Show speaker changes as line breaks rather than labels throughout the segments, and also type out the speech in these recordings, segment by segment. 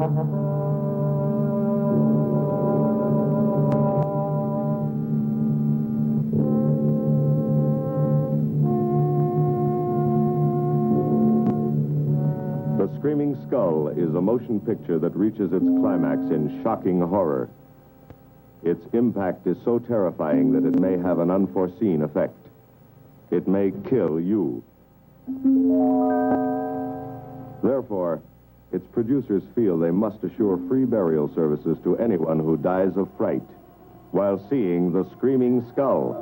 The Screaming Skull is a motion picture that reaches its climax in shocking horror. Its impact is so terrifying that it may have an unforeseen effect. It may kill you. Therefore, its producers feel they must assure free burial services to anyone who dies of fright while seeing The Screaming Skull.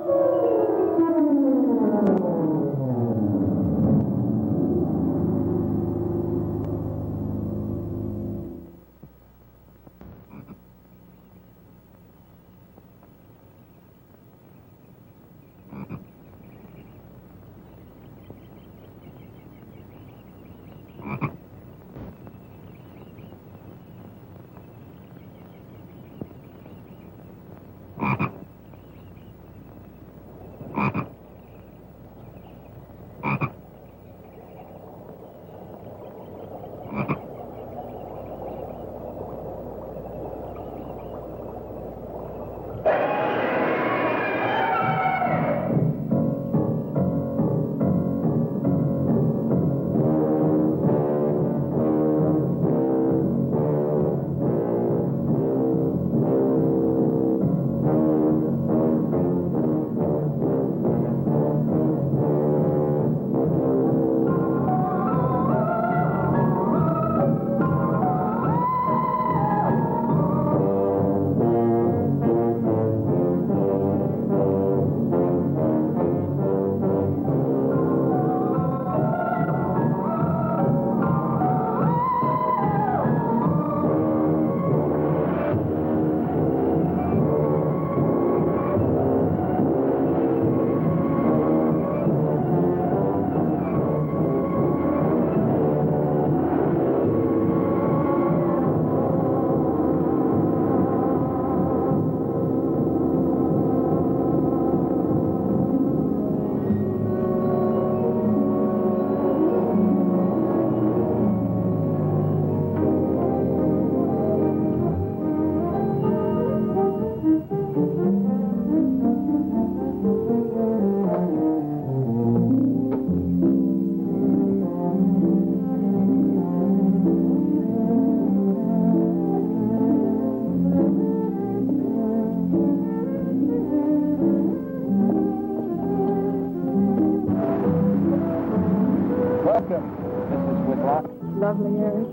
Lovely, Harry.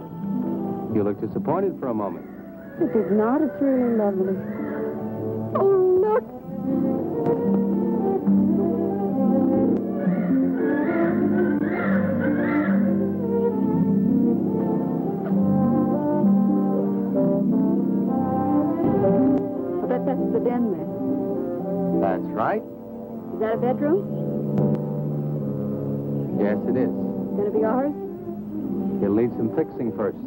You look disappointed for a moment.
It is not. It's really lovely. Oh, look. I bet that's the den there.
That's right.
Is that a bedroom?
Yes, it is.
Gonna be ours?
It'll need some fixing first.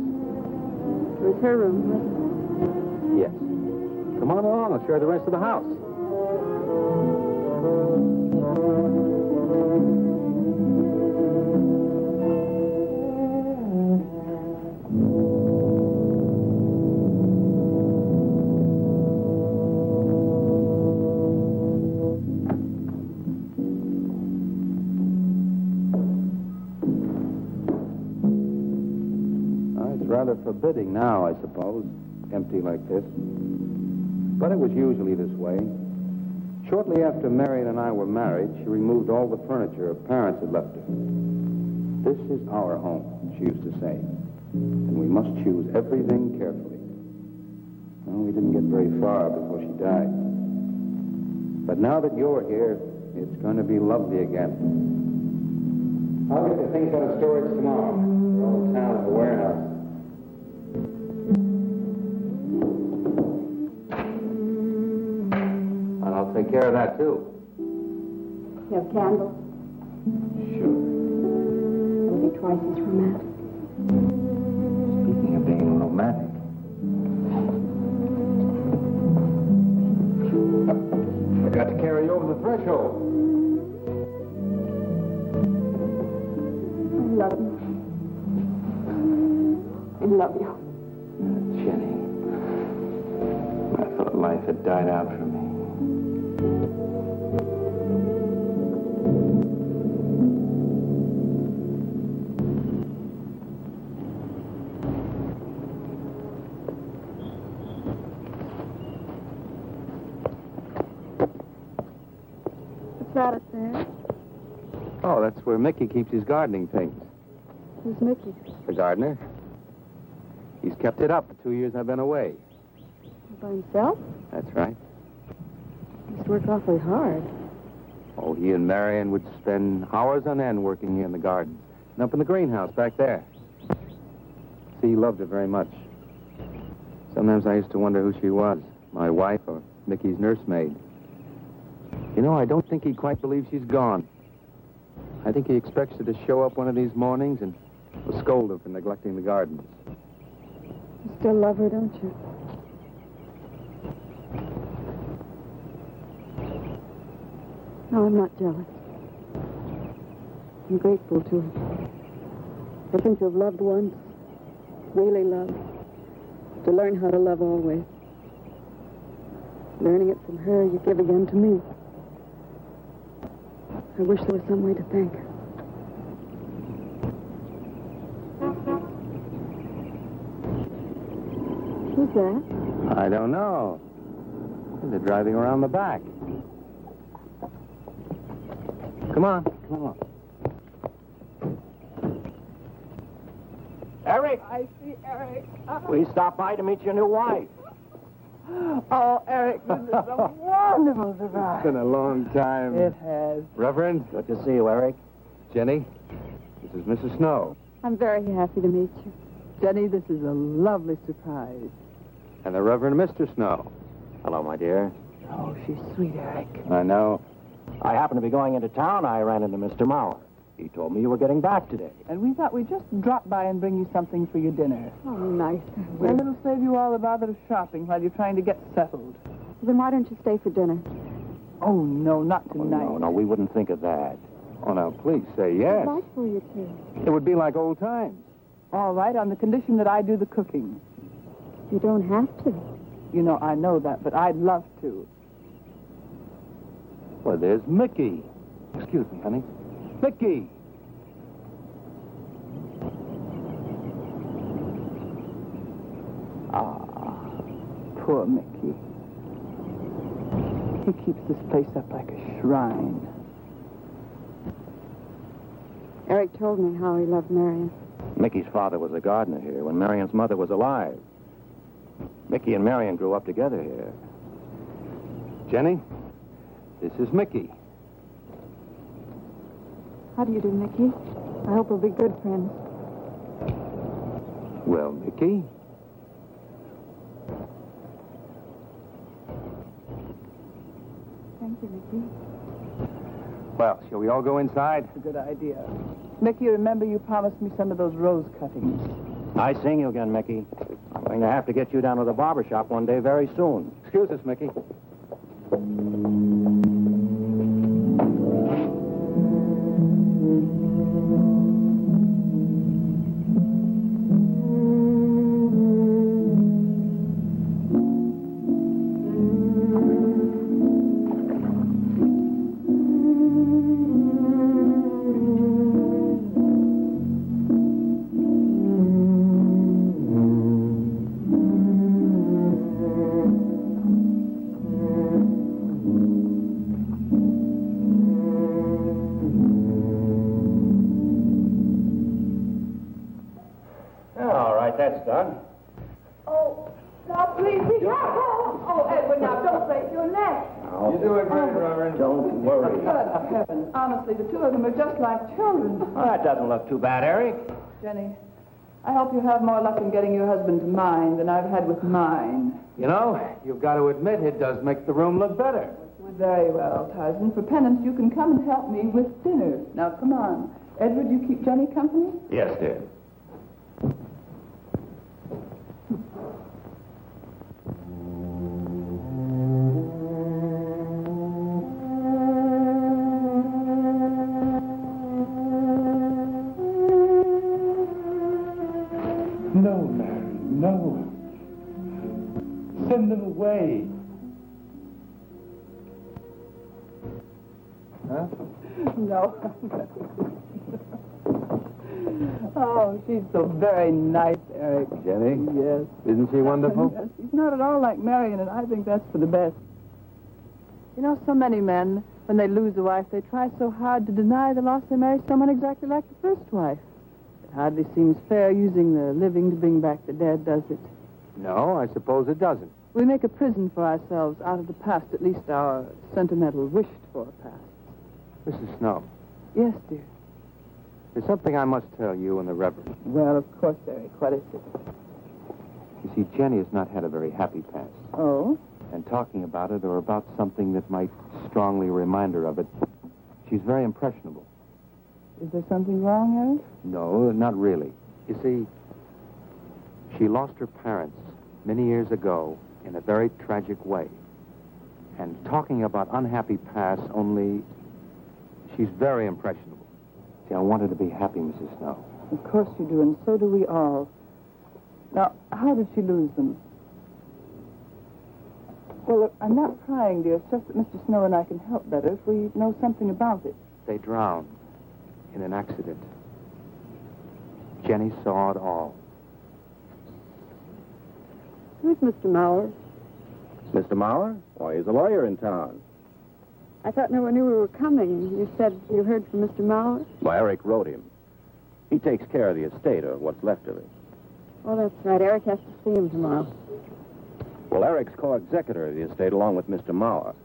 Or is her room?
Yes. Come on along. I'll show you the rest of the house. Rather forbidding now, I suppose, empty like this. But it was usually this way. Shortly after Marianne and I were married, she removed all the furniture her parents had left her. This is our home, she used to say, and we must choose everything carefully. Well, we didn't get very far before she died. But now that you're here, it's going to be lovely again. I'll get the things out of storage tomorrow. They're all down at the warehouse. Take care of that, too.
You have candles?
Sure.
It'll be twice as romantic.
Speaking of being romantic. I got to carry you over the threshold.
I love you. I love you.
Jenni. I thought life had died out for me.
What's that up there?
Oh, that's where Mickey keeps his gardening things.
Who's Mickey?
The gardener. He's kept it up the 2 years I've been away.
By himself?
That's right.
He must work awfully hard.
Oh, he and Marianne would spend hours on end working here in the garden. And up in the greenhouse back there. See, he loved her very much. Sometimes I used to wonder who she was, my wife or Mickey's nursemaid. You know, I don't think he quite believes she's gone. I think he expects her to show up one of these mornings and will scold her for neglecting the gardens.
You still love her, don't you? No, I'm not jealous. I'm grateful to her. I think to have loved once, really loved, to learn how to love always. Learning it from her, you give again to me. I wish there was some way to thank her. Who's that?
I don't know. They're driving around the back. Come on, come on.
Eric!
I see Eric.
We stopped by to meet your new wife.
Oh, Eric, this is a wonderful surprise.
It's been a long time.
It has.
Reverend,
Good to see you, Eric.
Jenni, this is Mrs. Snow.
I'm very happy to meet you.
Jenni, this is a lovely surprise.
And the Reverend Mr. Snow.
Hello, my dear.
Oh, she's sweet, Eric.
I know.
I happened to be going into town. I ran into Mr. Mauer. He told me you were getting back today.
And we thought we'd just drop by and bring you something for your dinner.
Oh, nice.
And it'll save you all the bother of shopping while you're trying to get settled.
Then why don't you stay for dinner?
Oh, no, not
Oh,
tonight.
no, we wouldn't think of that.
Oh, now, please say yes.
I'd like for you to.
It would be like old times.
All right, on the condition that I do the cooking.
You don't have to.
You know, I know that, but I'd love to.
Well, there's Mickey. Excuse me, honey. Mickey!
Poor Mickey. He keeps this place up like a shrine.
Eric told me how he loved Marianne.
Mickey's father was a gardener here when Marianne's mother was alive. Mickey and Marianne grew up together here.
Jenni, this is Mickey.
How do you do, Mickey? I hope we'll be good friends.
Well, Mickey?
Thank you, Mickey.
Well, shall we all go inside?
It's a good idea. Mickey, remember you promised me some of those rose cuttings.
Nice seeing you again, Mickey. I'm going to have to get you down to the barber shop one day very soon.
Excuse us, Mickey.
All right, that's done.
Oh, now please be careful. Oh, Edward, now don't break your neck.
You're doing great, Reverend.
Don't worry.
Good heavens. Honestly, the two of them are just like children.
Well, that doesn't look too bad, Eric.
Jenni, I hope you have more luck in getting your husband to mine than I've had with mine.
You know, you've got to admit it does make the room look better.
Very well, Tarzan. For penance, you can come and help me with dinner. Now, come on. Edward, you keep Jenni company?
Yes, dear.
No, Mary, no.
send them away. Huh?
No. Oh, she's so very nice, Eric.
Jenny?
Yes.
Isn't she wonderful?
Yes, she's not at all like Marianne, and I think that's for the best. You know, so many men, when they lose a wife, they try so hard to deny the loss they marry someone exactly like the first wife. It hardly seems fair using the living to bring back the dead, does it?
No, I suppose it doesn't.
We make a prison for ourselves out of the past, at least our sentimental, wished-for past.
Mrs. Snow,
Yes, dear.
there's something I must tell you and the Reverend.
Well, of course, Eric. What is it?
You see, Jenny has not had a very happy past.
Oh?
And talking about it or about something that might strongly remind her of it, she's very impressionable.
Is there something wrong, Eric?
No, not really. You see, she lost her parents many years ago in a very tragic way. And talking about unhappy past only, she's very impressionable. See, I want her to be happy, Mrs. Snow.
Of course you do, and so do we all. Now, how did she lose them? Well, look, I'm not crying, dear. It's just that Mr. Snow and I can help better if we know something about it.
They drowned in an accident. Jenny saw it all.
Who's Mr. Mauer?
Mr. Mauer? Why, he's a lawyer in town.
I thought no one knew we were coming. You said you heard from Mr. Mauer?
Well, Eric wrote him. He takes care of the estate, or what's left of it.
Oh, that's right. Eric has to see him tomorrow.
Well, Eric's co-executor of the estate along with Mr. Mauer.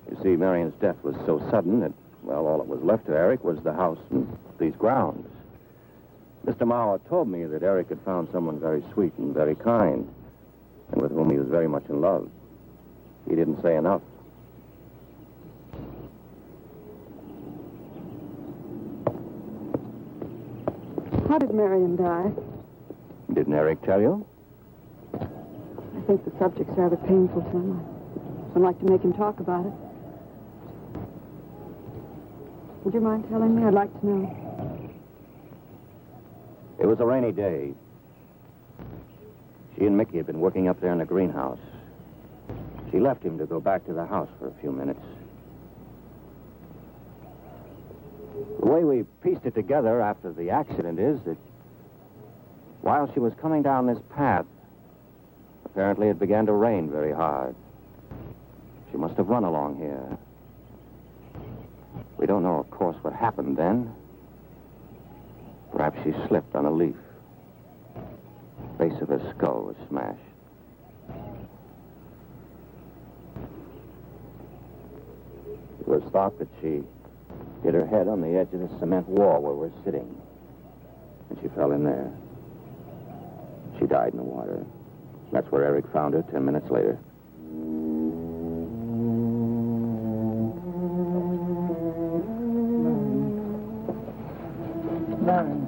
You see, Marian's death was so sudden that, well, all that was left to Eric was the house and these grounds. Mr. Mauer told me that Eric had found someone very sweet and very kind, and with whom he was very much in love. He didn't say enough.
How did Marianne die?
Didn't Eric tell you?
I think the subject's rather painful to him. I don't like to make him talk about it. Would you mind telling me? I'd like to know.
It was a rainy day. She and Mickey had been working up there in the greenhouse. She left him to go back to the house for a few minutes. The way we pieced it together after the accident is that while she was coming down this path, apparently it began to rain very hard. She must have run along here. We don't know, of course, what happened then. Perhaps she slipped on a leaf. The base of her skull was smashed. It was thought that she hit her head on the edge of the cement wall where we're sitting. And she fell in there. She died in the water. That's where Eric found her 10 minutes later.
Marianne,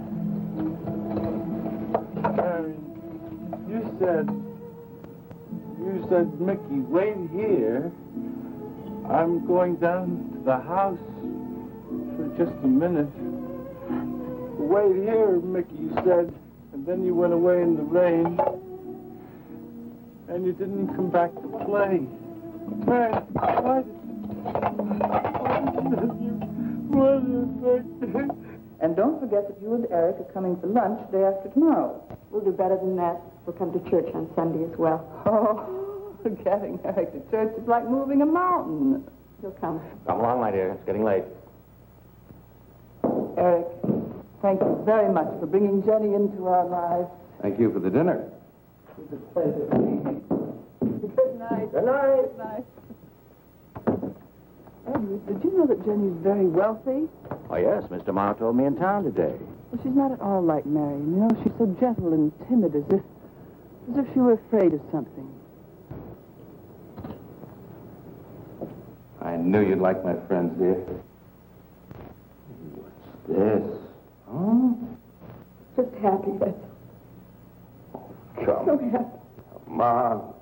you said, Mickey, wait here. I'm going down to the house for just a minute. Wait here, Mickey, you said. And then you went away in the rain. And you didn't come back to play. Man, why did you...
And don't forget that you and Eric are coming for lunch day after tomorrow.
We'll do better than that. We'll come to church on Sunday as well.
Oh, getting Eric to church is like moving a mountain.
He'll come.
Come along, my dear. It's getting late.
Eric, thank you very much for bringing Jenny into our lives.
Thank you for the dinner.
It was a pleasure. Good night.
Good night.
Good night. Edward, did you know that Jenny's very wealthy?
Oh, yes. Mr. Mauer told me in town today.
Well, she's not at all like Marianne. You know, she's so gentle and timid, as if she were afraid of something.
I knew you'd like my friends, dear. What's this? Huh?
Just happy, that's all. So happy.
Come on.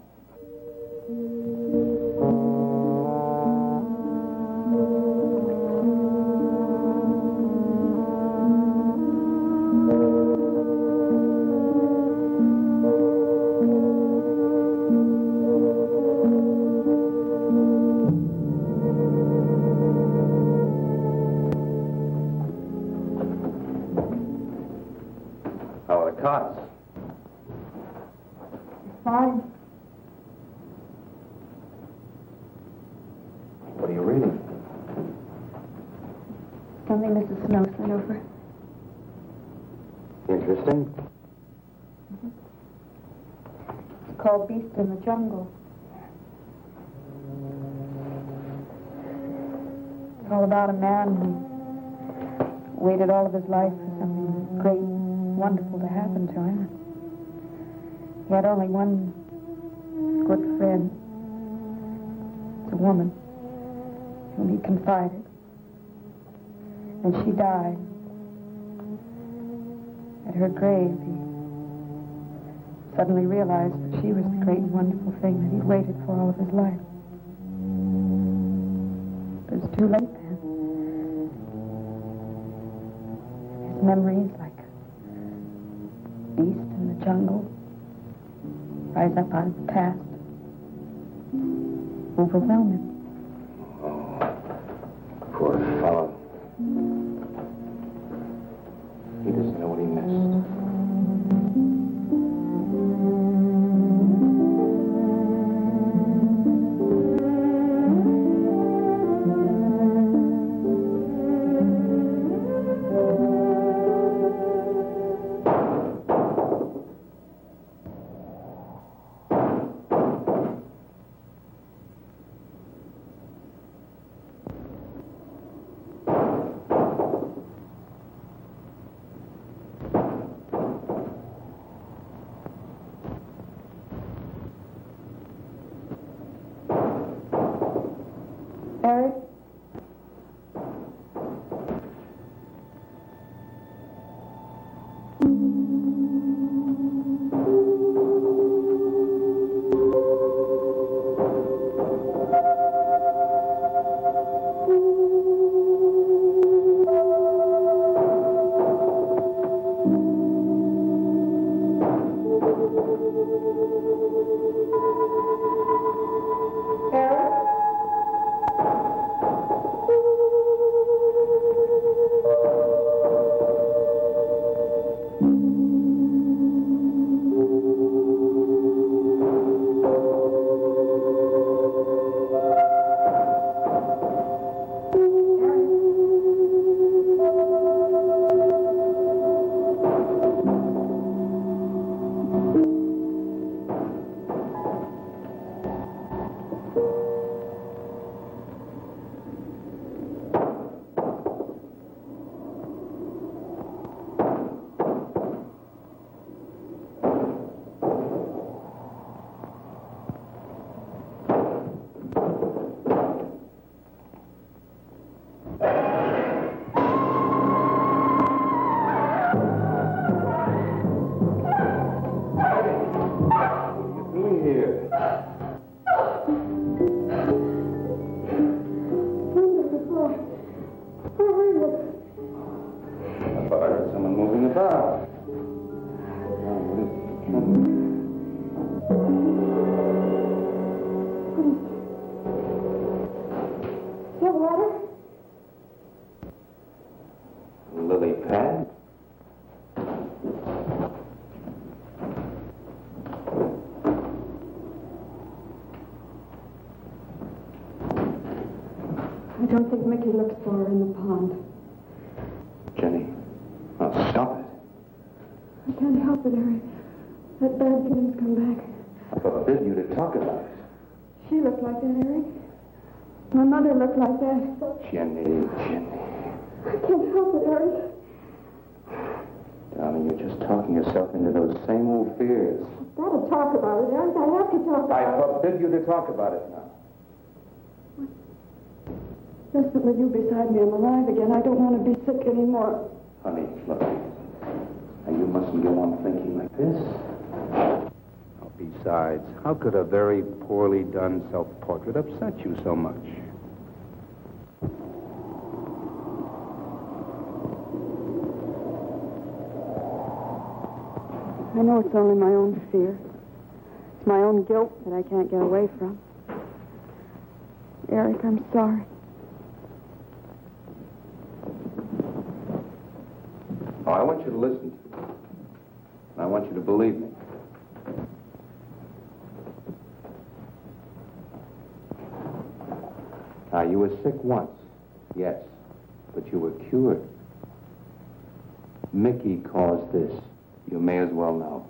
the cots?
Fine.
What are you reading?
Something Mrs. Snow sent over.
Interesting.
It's called Beast in the Jungle. It's all about a man who waited all of his life for something great, wonderful to happen to him. He had only one good friend. It's a woman whom he confided. And she died. At her grave, he suddenly realized that she was the great and wonderful thing that he'd waited for all of his life. But it's too late then. His memories, like a beast in the jungle, rise up out of the past, overwhelm him.
Oh, poor fellow. He doesn't know what he missed.
Eric? I don't think Mickey looked for her in the pond.
Jenny, now stop it.
I can't help it, Eric. That bad feeling's come back.
I forbid you to talk about it.
She looked like that, Eric. My mother looked like that.
Jenny.
I can't help it, Eric.
Darling, you're just talking yourself into those same old fears.
I've got to talk about it, Eric. I have to talk about it.
I forbid you to talk about it now.
Just that with you beside me, I'm alive again. I don't want to be sick anymore.
Honey, look. Now, you mustn't go on thinking like this. Oh, besides, how could a very poorly done self-portrait upset you so much?
I know it's only my own fear. It's my own guilt that I can't get away from. Eric, I'm sorry.
Oh, I want you to listen to me. want you to believe me. Now, you were sick once, yes, but you were cured. Mickey caused this. You may as well know.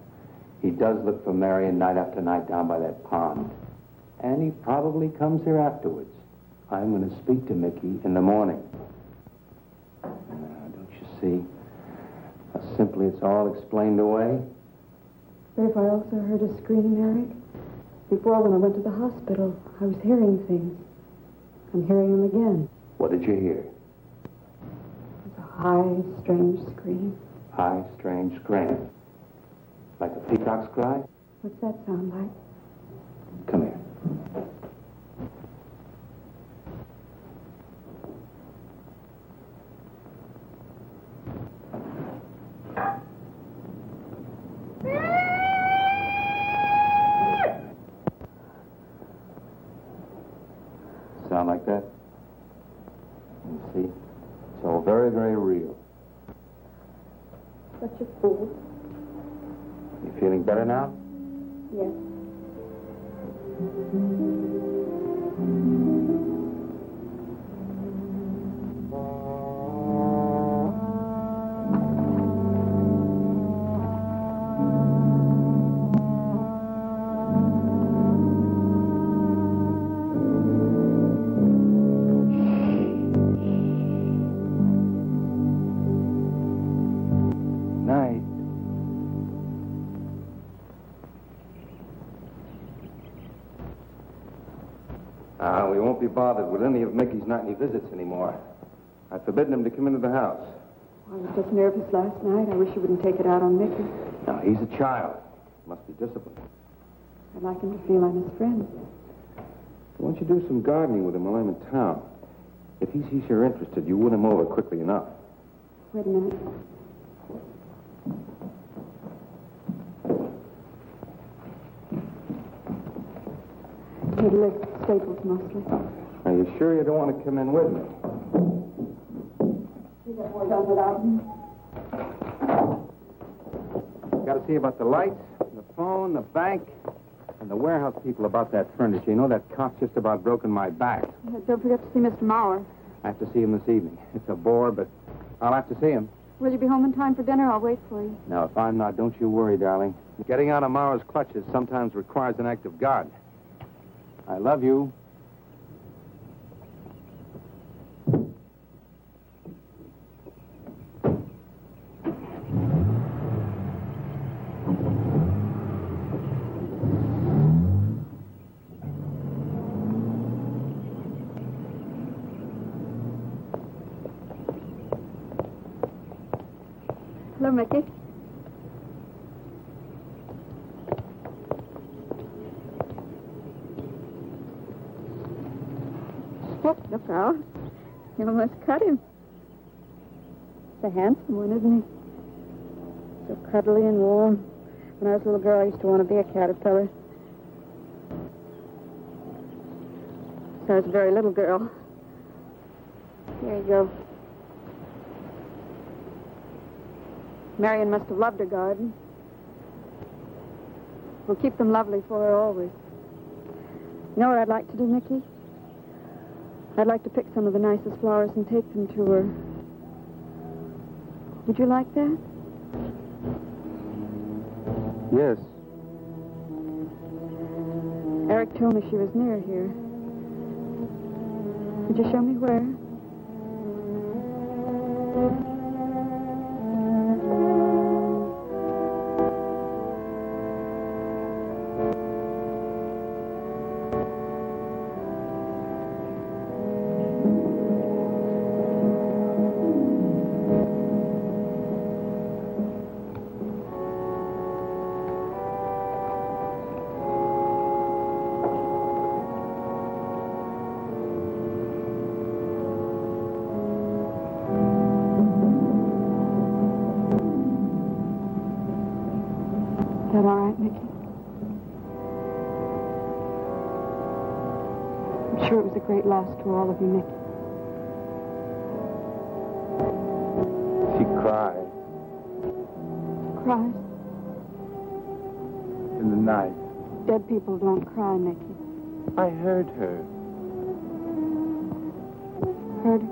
He does look for Marianne night after night down by that pond. And he probably comes here afterwards. I'm going to speak to Mickey in the morning. Now, don't you see how simply it's all explained away?
But if I also heard a scream, Eric, before when I went to the hospital, I was hearing things. I'm hearing them again.
What did you hear?
It's a high, strange scream.
High, strange scream. Like a peacock's cry?
What's that sound like?
Come here. Sound like that? You see? It's all very, very real.
Such a fool.
You feeling better now?
Yes.
Night. We won't be bothered with any of Mickey's nightly visits anymore. I've forbidden him to come into the house.
I was just nervous last night. I wish you wouldn't take it out on Mickey.
Now, he's a child. Must be disciplined.
I'd like him to feel I'm his friend.
Why don't you do some gardening with him while I'm in town? If he sees you're interested, you win him over quickly enough.
Wait a minute. He lives at Staples mostly.
Are you sure you don't want to come in with me?
You get more done without him.
Got to see about the lights, the phone, the bank, and the warehouse people about that furniture. You know, that cop's just about broken my back.
Don't forget to see Mr. Maurer.
I have to see him this evening. It's a bore, but I'll have to see him.
Will you be home in time for dinner? I'll wait for you.
Now, if I'm not, don't you worry, darling. Getting out of Maurer's clutches sometimes requires an act of God. I love you.
Hello, Mickey. Look out. You almost cut him. He's a handsome one, isn't he? So cuddly and warm. When I was a little girl, I used to want to be a caterpillar. So I was a very little girl. Here you go. Marianne must have loved her garden. We'll keep them lovely for her always. You know what I'd like to do, Mickey? I'd like to pick some of the nicest flowers and take them to her. Would you like that?
Yes.
Eric told me she was near here. Could you show me where? Is that all right, Mickey? I'm sure it was a great loss to all of you, Mickey.
She cried.
Cries?
in the night.
Dead people don't cry, Mickey.
I heard her.
Heard her?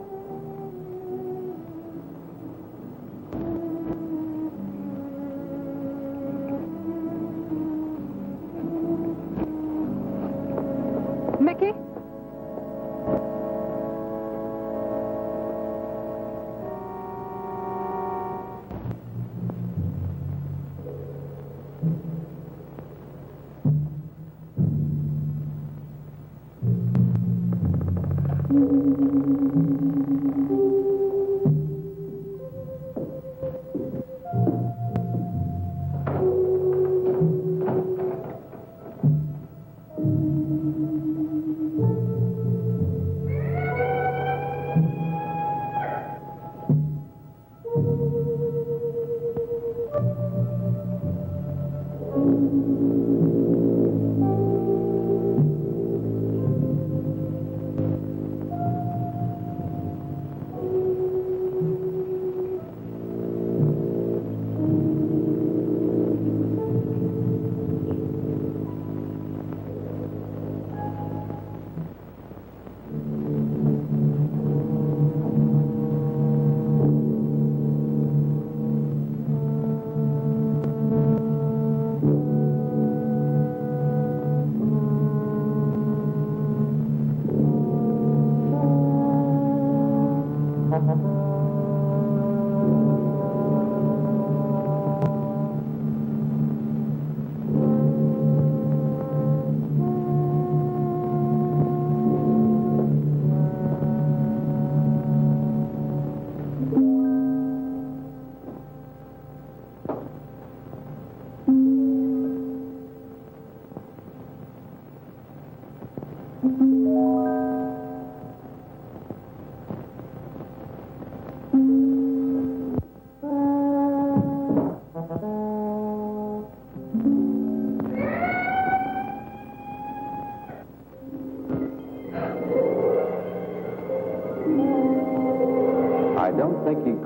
Mickey?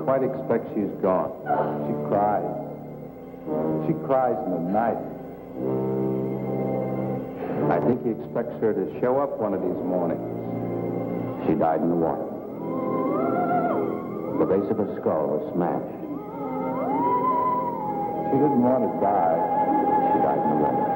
Quite expect she's gone. She cries. She cries in the night. I think he expects her to show up one of these mornings.
She died in the water. The base of her skull was smashed.
She didn't want to die.
She died in the water.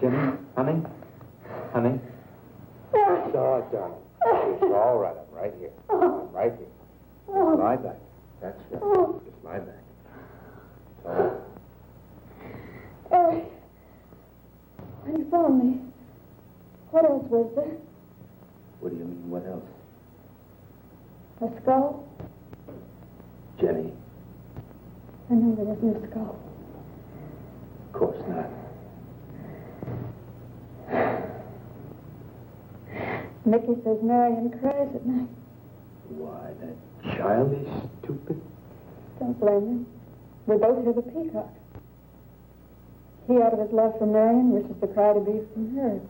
Jenny? Honey? Honey? It's all right, darling. It's all right. I'm right here. I'm right here. Just lie back. That's right. Just lie back. It's all right.
Eric, when you found me, what else was there?
What do you mean, what else?
A skull?
Jenny,
I know there wasn't a skull.
of course not.
Mickey says Marianne cries at night.
Why, that child is stupid.
Don't blame him. We both hear the peacock. He out of his love for Marianne wishes the cry to be from her.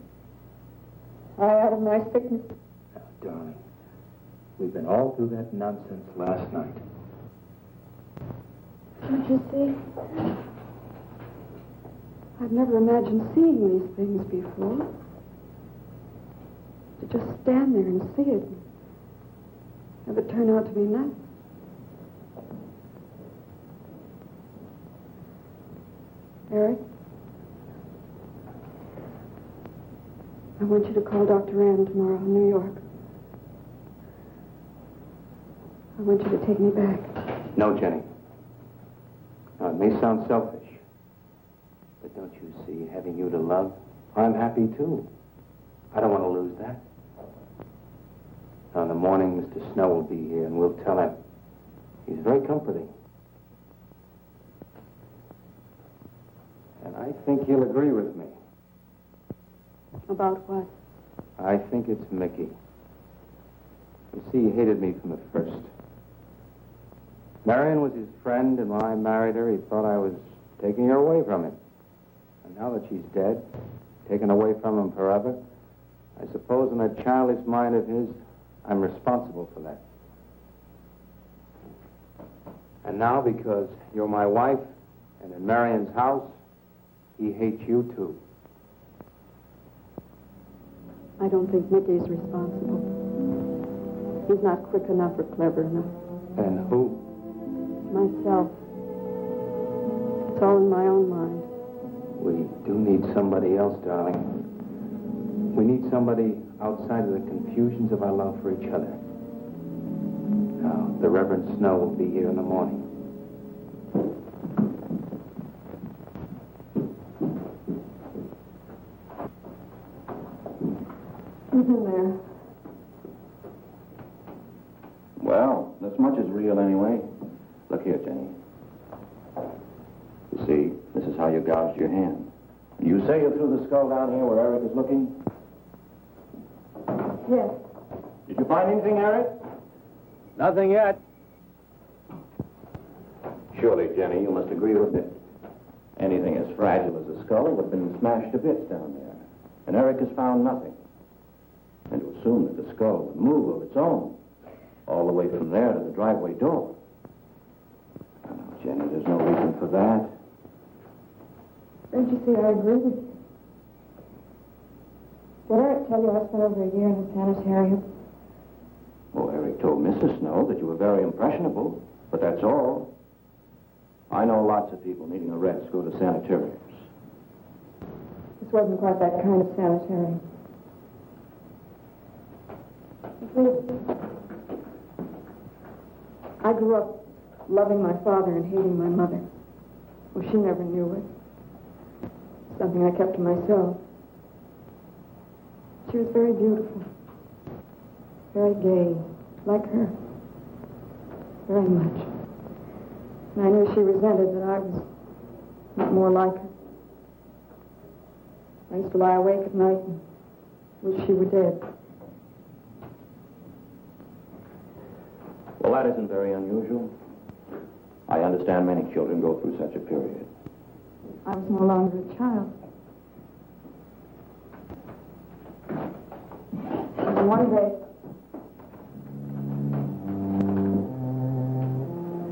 I out of my sickness.
Now, darling, we've been all through that nonsense last night.
Don't you see? I've never imagined seeing these things before. To just stand there and see it. Have it turn out to be nothing. Eric? I want you to call Dr. Ann tomorrow in New York. I want you to take me back.
No, Jenny. Now, it may sound selfish, but don't you see, having you to love, I'm happy too. I don't want to lose that. Now, in the morning, Mr. Snow will be here, and we'll tell him. He's very comforting. And I think he'll agree with me.
About what?
I think it's Mickey. You see, he hated me from the first. Marianne was his friend, and when I married her, he thought I was taking her away from him. And now that she's dead, taken away from him forever, I suppose in that childish mind of his, I'm responsible for that. And now, because you're my wife, and in Marianne's house, he hates you too.
I don't think Mickey's responsible. He's not quick enough or clever enough.
And who?
Myself. It's all in my own mind.
We do need somebody else, darling. We need somebody outside of the confusions of our love for each other. Now, the Reverend Snow will be here in the morning.
He's in there.
Well, this much is real anyway. Look here, Jenny. You see, this is how you gouged your hand. You say you threw the skull down here where Eric is looking?
Yes.
Did you find anything, Eric?
Nothing yet.
Surely, Jenny, you must agree with it. Anything as fragile as a skull would have been smashed to bits down there. And Eric has found nothing. And to assume that the skull would move of its own, all the way from there to the driveway door. Oh, no, Jenny, there's no reason for that.
Don't you see, I agree with you. Did Eric tell you I spent over a year in the sanitarium?
Oh, Eric told Mrs. Snow that you were very impressionable, but that's all. I know lots of people needing a rest go to sanitariums.
This wasn't quite that kind of sanitarium. I grew up loving my father and hating my mother. Well, she never knew it. Something I kept to myself. She was very beautiful. Very gay. Like her. Very much. And I knew she resented that I was not more like her. I used to lie awake at night and wish she were dead.
Well, that isn't very unusual. I understand many children go through such a period.
I was no longer a child. And one day,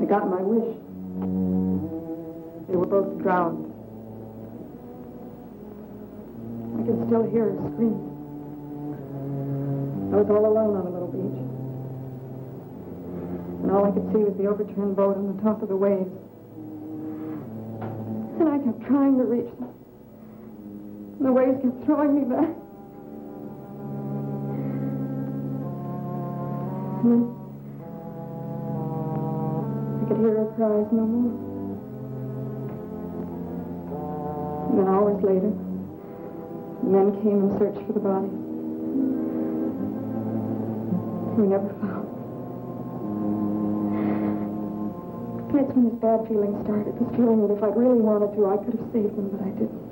I got my wish. They were both drowned. I could still hear her scream. I was all alone on a little beach. And all I could see was the overturned boat on the top of the waves. And I kept trying to reach them. The waves kept throwing me back. And then I could hear her cries no more. And then hours later, the men came and searched for the body. We never found. That's when this bad feeling started. This feeling that if I'd really wanted to, I could have saved them, but I didn't.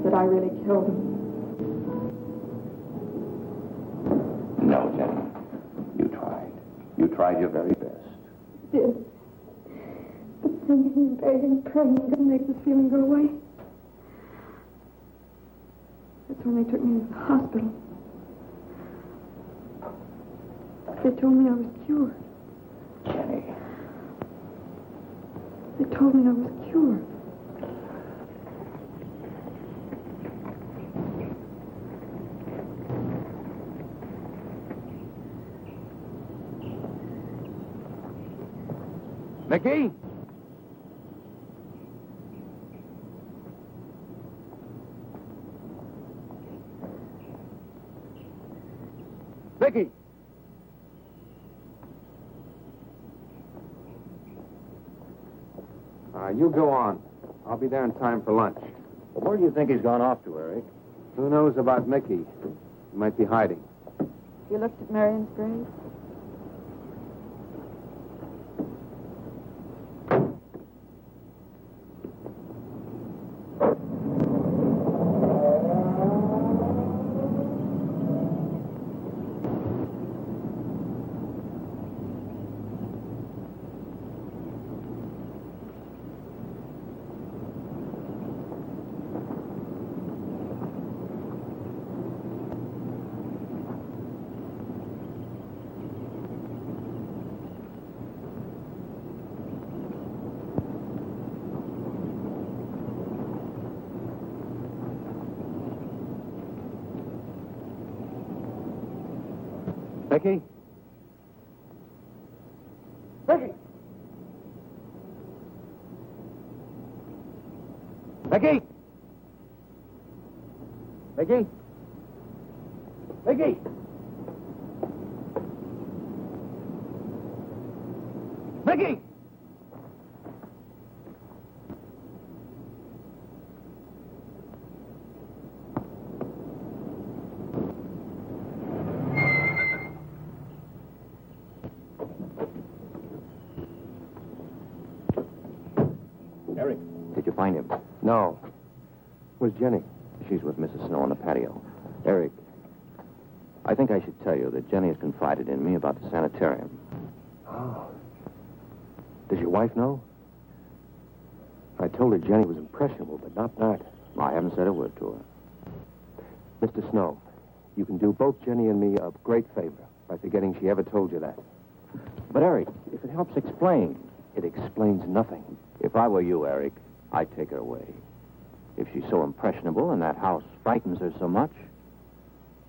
That I really killed them.
No, Jenni. You tried. You tried your very best.
I did. But singing and begging and praying couldn't make this feeling go away. That's when they took me to the hospital. They told me I was cured.
Jenni.
They told me I was cured.
Mickey? Mickey?
You go on. I'll be there in time for lunch.
Well, where do you think he's gone off to, Eric?
Who knows about Mickey? He might be hiding.
You looked at Marianne's grave?
Mickey? Mickey! Mickey! Mickey? Mickey! Mickey!
Eric, did you find him?
No. Where's Jenni?
She's with Mrs. Snow on the patio. Eric, I think I should tell you that Jenni has confided in me about the sanitarium.
Oh. Does your wife know? I told her Jenni was impressionable, but not that.
I haven't said a word to her.
Mr. Snow, you can do both Jenni and me a great favor by forgetting she ever told you that.
But, Eric, if it helps explain.
It explains nothing.
If I were you, Eric, I'd take her away. If she's so impressionable and that house frightens her so much,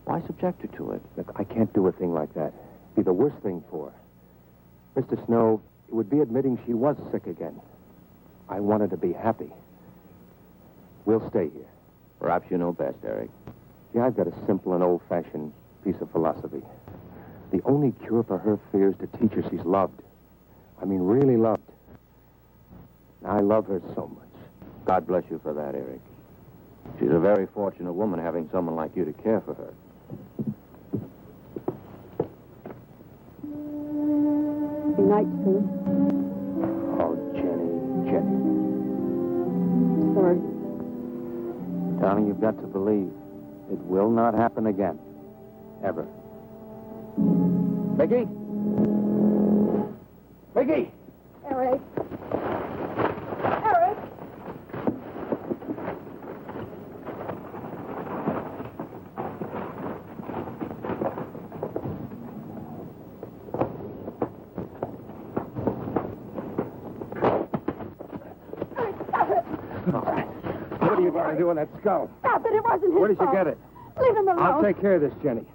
why subject her to it?
Look, I can't do a thing like that. It'd be the worst thing for her. Mr. Snow, it would be admitting she was sick again. I want her to be happy. We'll stay here.
Perhaps you know best, Eric.
See, I've got a simple and old-fashioned piece of philosophy. The only cure for her fear is to teach her she's loved. I mean, really loved. I love her so much.
God bless you for that, Eric. She's a very fortunate woman having someone like you to care for her.
Be night soon.
Oh, Jenni.
Sorry.
Darling, you've got to believe it will not happen again. Ever. Peggy? Peggy!
Eric. Eric. Stop it.
What are you going to do with that skull?
Stop it. It wasn't his
Where did you
fault.
get it?
Leave him alone.
I'll take care of this, Jenni.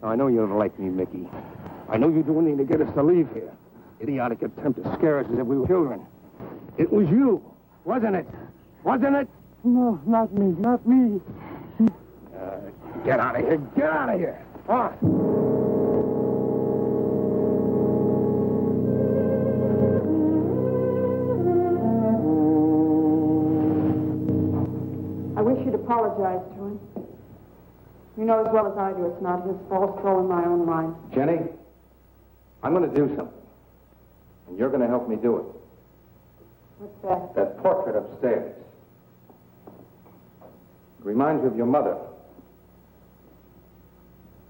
Now, I know you don't like me, Mickey. I know you do anything to get us to leave here. Idiotic attempt to scare us as if we were children. It was you, wasn't it? Wasn't it?
No, not me, not me.
Get out of here. Get out of here. On.
I wish you'd apologize to him. You know as well as I do it's not his fault. It's all in my own mind.
Jenny, I'm going to do something. And you're going to help me do it.
What's that?
That portrait upstairs. It reminds you of your mother.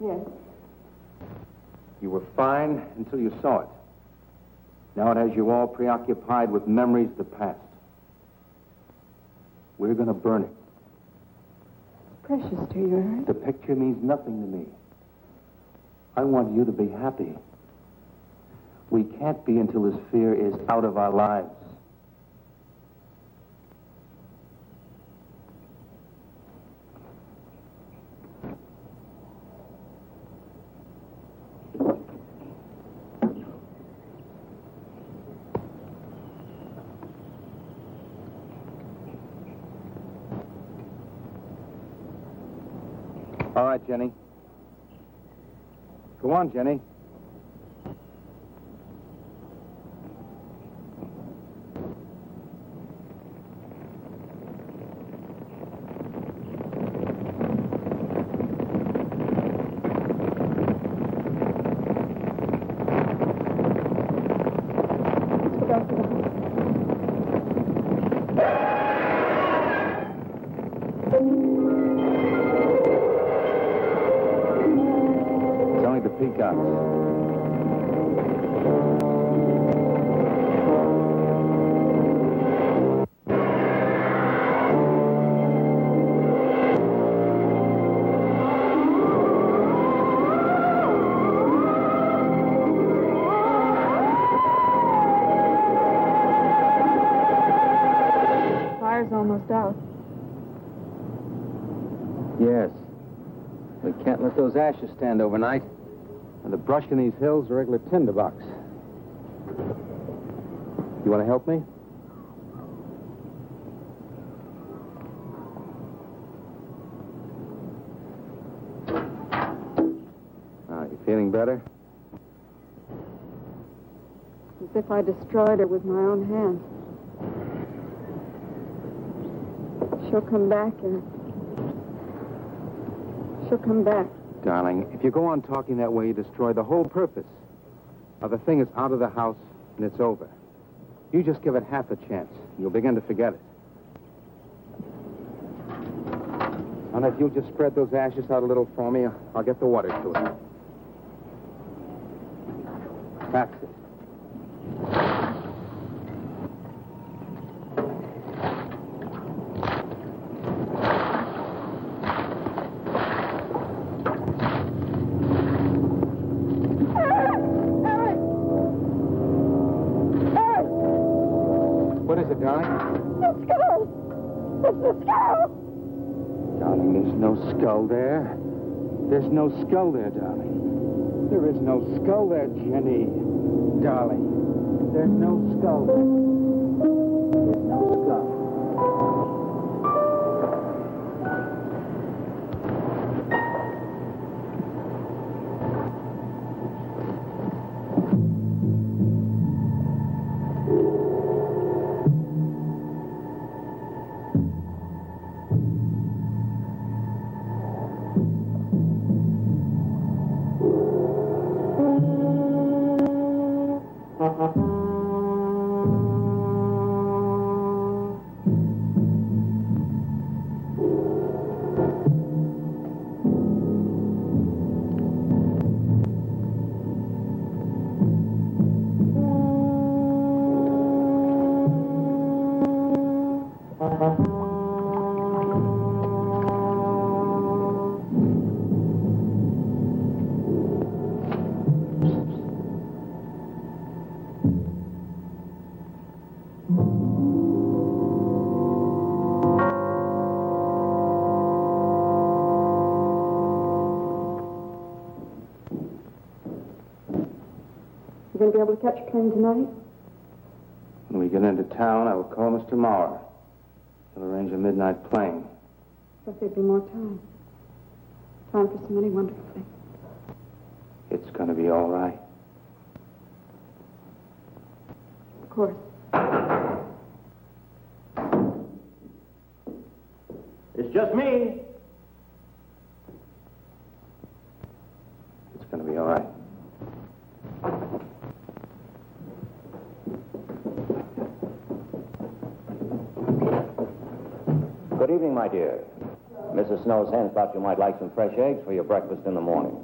Yes.
You were fine until you saw it. Now it has you all preoccupied with memories of the past. We're going to burn it.
It's precious to you, Eric.
The picture means nothing to me. I want you to be happy. We can't be until this fear is out of our lives. All right, Jenny. Go on, Jenny.
Almost out.
Yes. We can't let those ashes stand overnight. And the brush in these hills is a regular tinderbox. You want to help me? You feeling better?
As if I destroyed her with my own hands. She'll come back, Eric. She'll come back.
Darling, if you go on talking that way, you destroy the whole purpose. Now, the thing is out of the house, and it's over. You just give it half a chance. You'll begin to forget it. And if you'll just spread those ashes out a little for me, I'll get the water to it. That's it. Skull there. There's no skull there, darling. There is no skull there, Jenny. Darling, there's no skull there. There's no skull.
You going to be able to catch a train tonight?
When we get into town, I will call Mr. Maurer. We'll arrange a midnight plane.
But there'd be more time. Time for so many wonderful things.
It's going to be all right.
Of course.
It's just me.
It's going to be all right.
Good evening, my dear. Mrs. Snow's hens thought you might like some fresh eggs for your breakfast in the morning.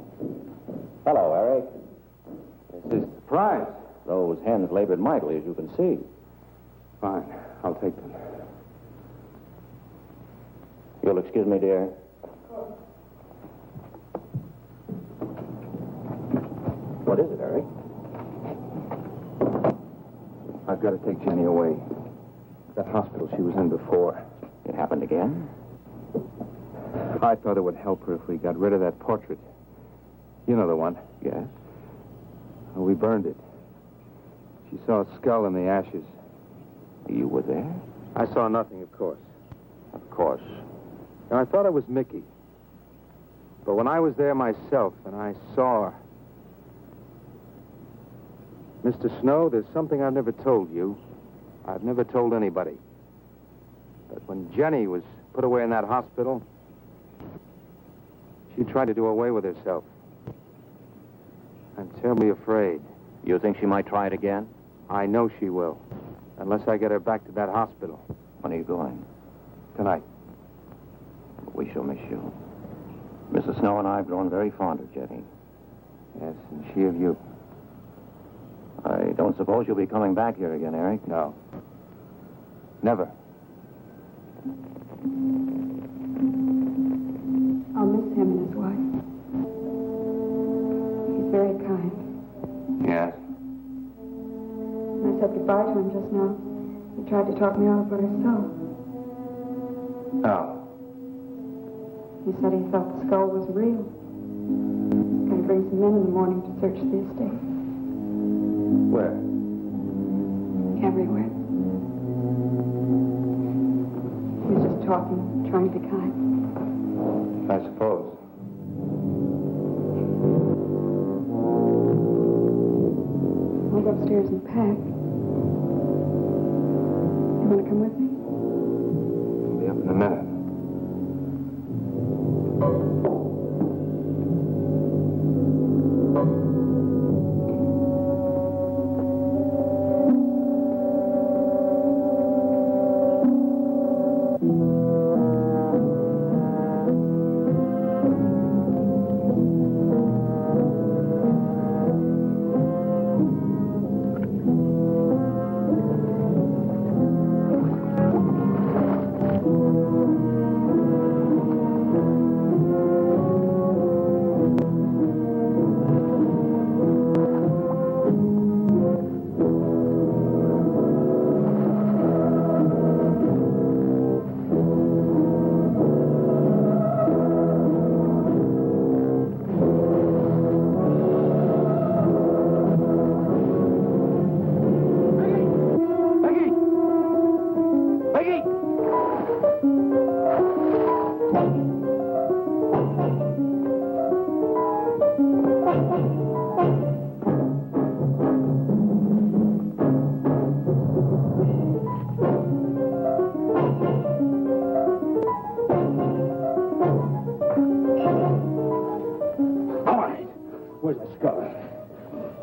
Hello, Eric.
This is a surprise.
Those hens labored mightily, as you can see.
Fine. I'll take them.
You'll excuse me, dear. What is it, Eric?
I've got to take Jenny away. That hospital she was in before.
It happened again?
I thought it would help her if we got rid of that portrait. You know the one.
Yes.
Well, we burned it. She saw a skull in the ashes.
You were there?
I saw nothing, of course.
Of course.
Now, I thought it was Mickey. But when I was there myself and I saw her... Mr. Snow, there's something I've never told you. I've never told anybody. But when Jenny was put away in that hospital, she tried to do away with herself. I'm terribly afraid.
You think she might try it again?
I know she will. Unless I get her back to that hospital.
When are you going?
Tonight.
We shall miss you. Mrs. Snow and I have grown very fond of Jenny.
Yes, and she of you.
I don't suppose you'll be coming back here again, Eric?
No. Never.
I'll miss him and his wife. He's very kind.
Yes.
When I said goodbye to him just now, he tried to talk me out of what I saw.
Oh.
He said he thought the skull was real. He's going to bring some men in the morning to search the estate.
Where?
Everywhere. He was just talking, trying to be kind.
I suppose.
I'll go upstairs and pack. You want to come with me?
I'll be up in a minute.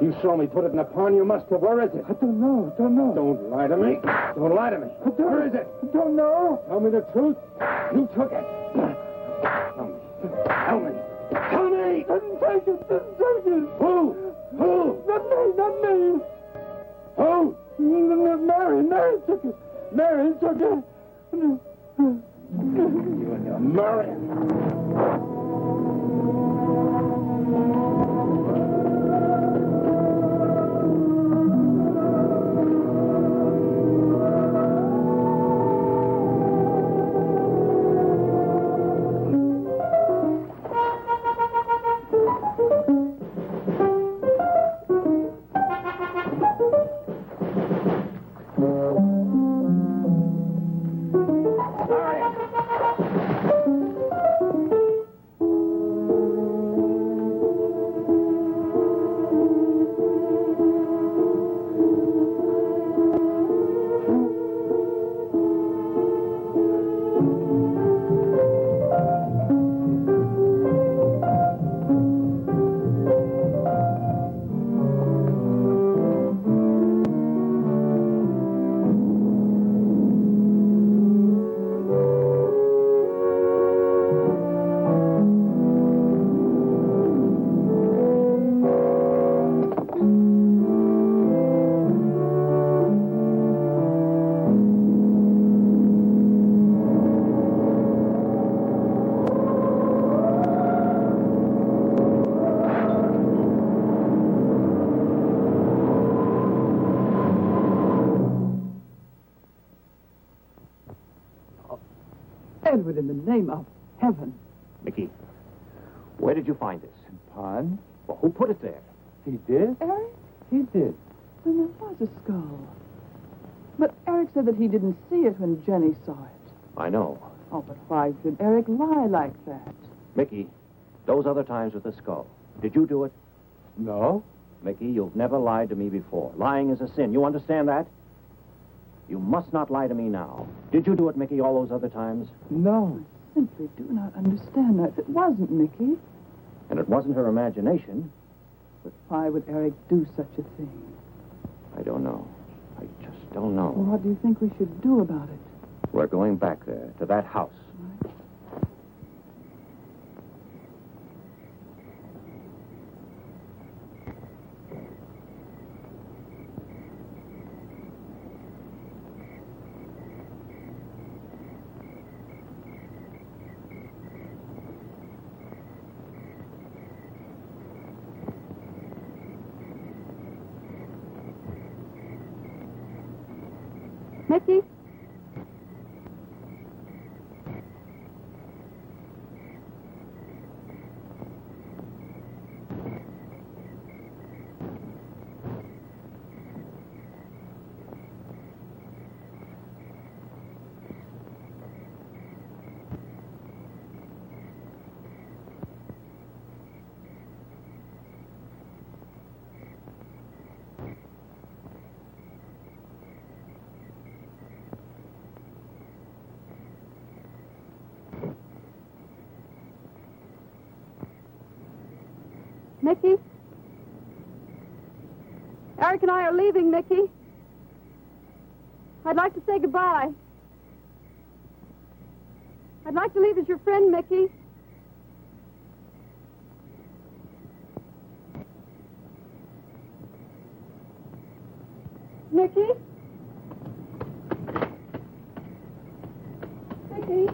You saw me put it in the pond. You must have. Where is it?
I don't know. Don't know.
Don't lie to me. Don't lie to me. Where is it?
I don't know.
Tell me the truth. You took it. Tell me. Tell me.
Didn't take it. Didn't take it.
Who? Who?
Not me. Not me.
Who?
Marianne. Marianne took it. Marianne took it.
You and your Marianne.
Edward, in the name of heaven.
Mickey, where did you find this?
Pond?
Well, who put it there?
He did?
Eric?
He did.
Then there was a skull. But Eric said that he didn't see it when Jenny saw it.
I know.
Oh, but why should Eric lie like that?
Mickey, those other times with the skull, did you do it?
No.
Mickey, you've never lied to me before. Lying is a sin. You understand that? You must not lie to me now. Did you do it, Mickey, all those other times?
No.
I simply do not understand that. It wasn't Mickey.
And it wasn't her imagination.
But why would Eric do such a thing?
I don't know. I just don't know.
Well, what do you think we should do about it?
We're going back there, to that house.
Mickey? Mickey? Eric and I are leaving, Mickey. I'd like to say goodbye. I'd like to leave as your friend, Mickey. Mickey? Mickey?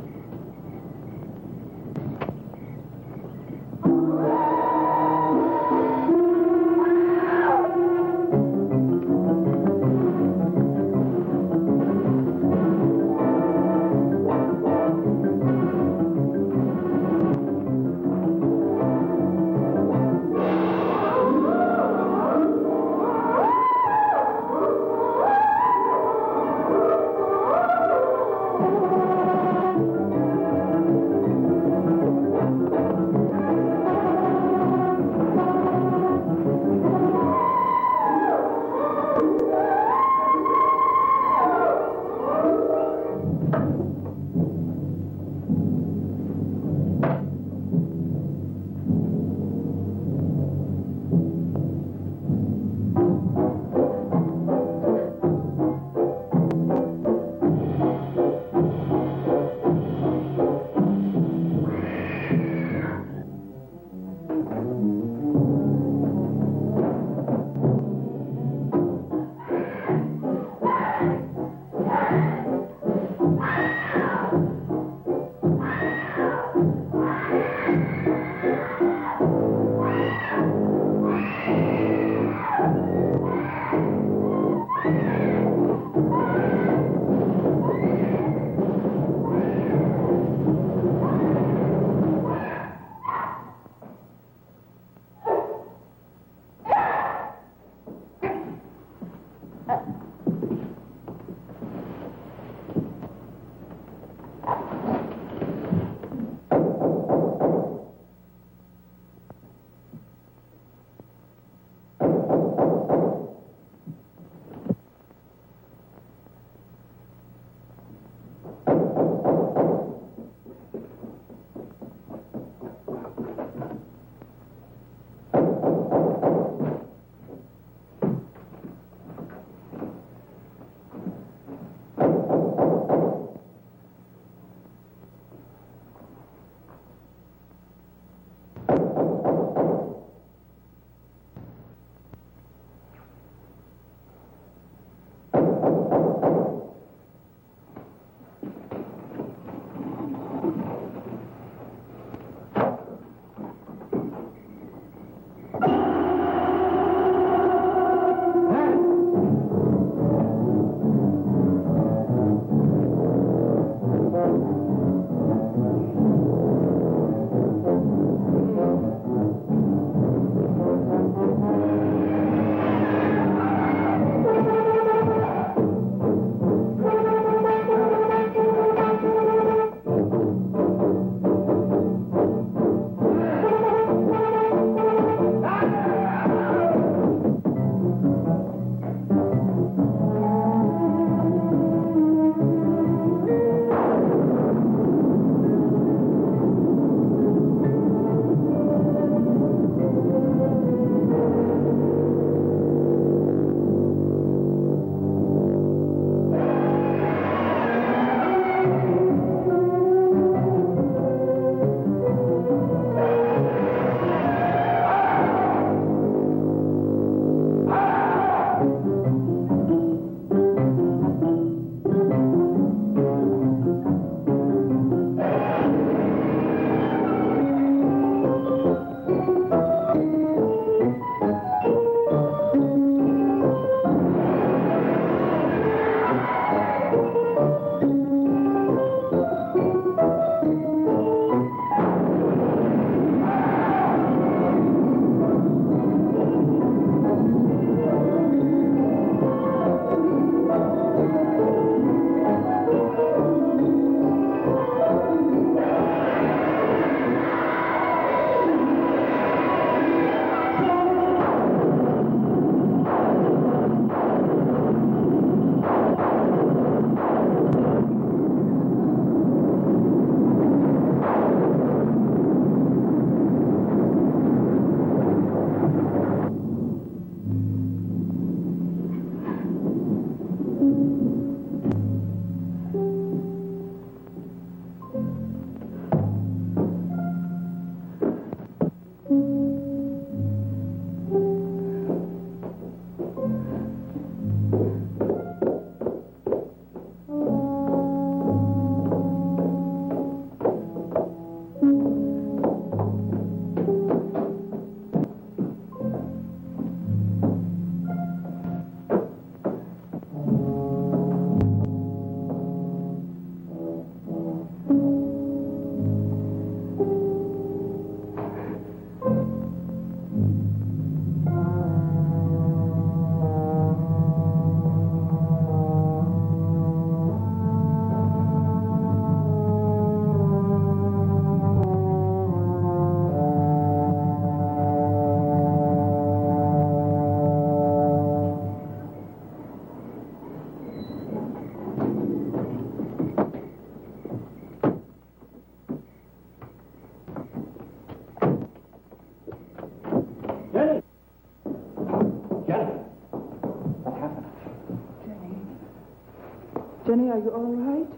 Jenny, are you all right?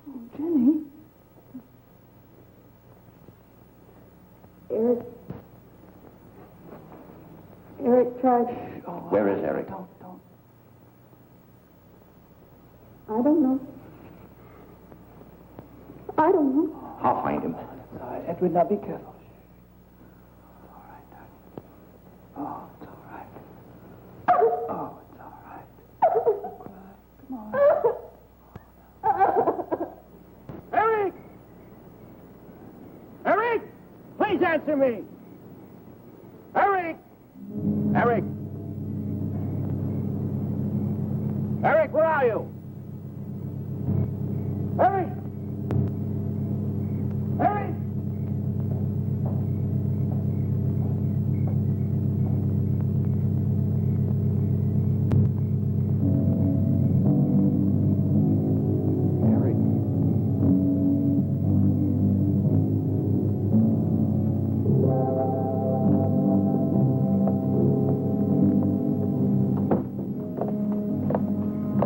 Oh, Jenny.
Eric tried.
Where is Eric?
Don't.
I don't know.
I'll find him.
It's all right. Edward, now be careful. It's all right, darling. Oh, it's all right. Oh, it's all right. Don't cry. Come on.
Eric! Eric! Please answer me! Eric! Eric! Eric, where are you? Eric! Eric!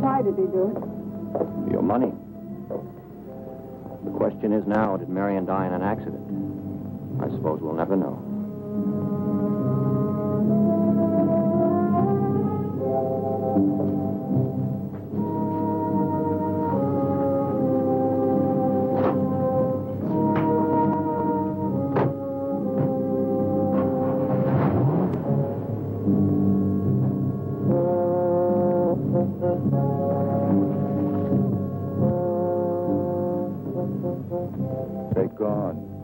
Why did he do it?
Your money. The question is now, did Marianne die in an accident? I suppose we'll never know.
They're gone.